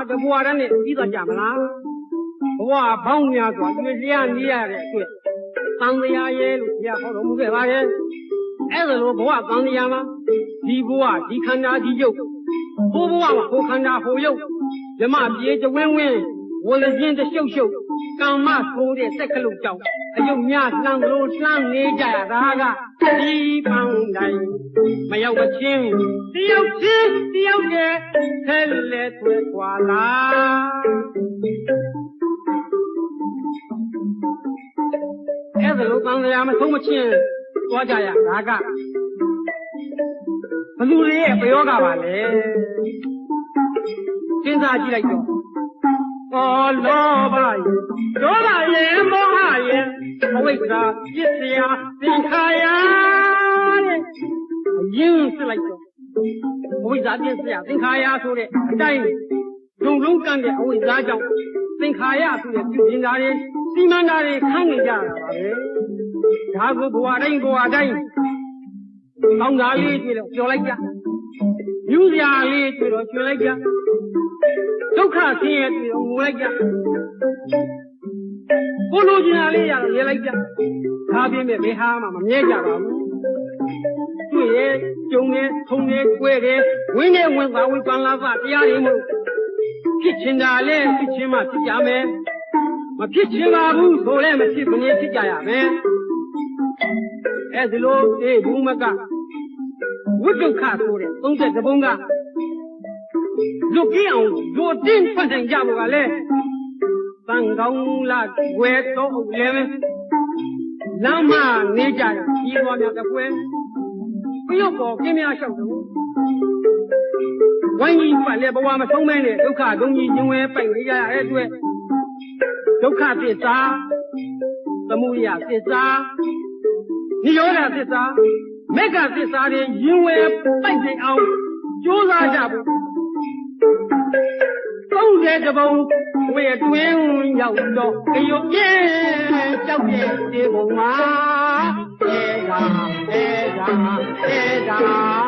တဘွားတန်းနဲ့ပြီးသွားကြမလားဘဝဘောင်းများစွာတွေ့လျာနေရတဲ့အတွက်သံဃာရဲ့လို့ဘုရားဟောတော်မူခဲ့ပါတယ်အဲ့ဒါလိုဘဝသံဃာမှာဒီဘဝဒီခန္ဓာဒီရုပ်ဘိုးဘဝမှာဟိုခန္ဓာဟိုရုပ်ဓမ္မပြေတဝင်းဝင်းဝလခြင်းတရှုပ်ရှုပ်ကမ္မဆိုးတဲ့စက်ကလုတ်ကြောင့်အယုတ်များလှမ်းလို့လှမ်းနေကြရတာကဒီပန်းတိုင်းမရောက်မချင်းတယောက်ချင်းတယောက်ရဲ့ဆဲလဲထွေးကွာလာအဲ့ဒါလိုကံတရားမဆုံးမချင်းသွားကြရတာကဘလူတွေရဲ့ပယောဂပါလေစဉ်းစားကြည့်လိုက်တော့ဩလောဘဒေါသရဲ့မောဟရဲ့အဝိဇ္ဇာပစ္စယသင်္ခါရတဲ့အရင်စစ်လိုက်တော့အဝိဇ္ဇာပစ္စယသင်္ခါရဆိုတဲ့အတိုင်းလုံးလုံးကန့်တဲ့အဝိဇ္ဇာကြောင့်သင်္ခါရဆိုတဲ့ပြုပြင်တာတွေစီမံတာတွေခန့်နေကြတာပါပဲဒါကိုဘဝတိုင်းကောင်းတာလေးတွေ့တော့ကြော်လိုက်ကြညူးစရာလေးတွေ့တော့ကျွေလိုက်ကြဒုက္ခဆင်းရဲတွေ့တော့ငိုလိုက်ကြကိုလိုချင်တာလေးရတော့ရဲလိုက်ကြဒါပြင်းမဲ့ဘယ်ဟာမှမမြဲကြပါဘူး တွေ့ရဲ့ကျုံနဲ့ထုံနဲ့ကွဲတယ်ဝင်းနဲ့ဝင်ပါဝင်ပန်လာပါတရားတွေမို့ဖြစ်ချင်တာလဲဖြစ်ချင်မှဖြစ်ကြမယ်မဖြစ်ချင်ပါဘူးဆိုလဲမဖြစ်မနေဖြစ်ကြရမယ်အဲဒီလိုအေးဘူးမကဝိဒုက္ခဆိုတဲ့30ဘုံကလူကြီးအောင်လူတင်းဖွင့်နိုင်ကြဖို့ကလည်းတန်ကောင်းလာဝဲတော့လည်းလမ်းမနေကြတယ်ဒီပေါ်များတပွဲပြုတ်ပေါ်ကင်းများလျှောက်တယ်ဝိုင်းကြီးပတ်လဲဘဝမဆုံးမဲနဲ့ဒုက္ခဒုံကြီးခြင်းဝဲပိုက်နေကြရတဲ့အတွက်ဒုက္ခသစ္စာသမုဒယသစ္စာနိရောဓသစ္စာမေဃသစ္စာတွေရင်ဝဲပိုက်နေအောင်ကြိုးစားကြဖို့30ဘုံဝေတွင်ရောက်တော့အယုတ်ရဲ့ကြောက်ရဲ့ဒီဘုံမှာအဲဒါ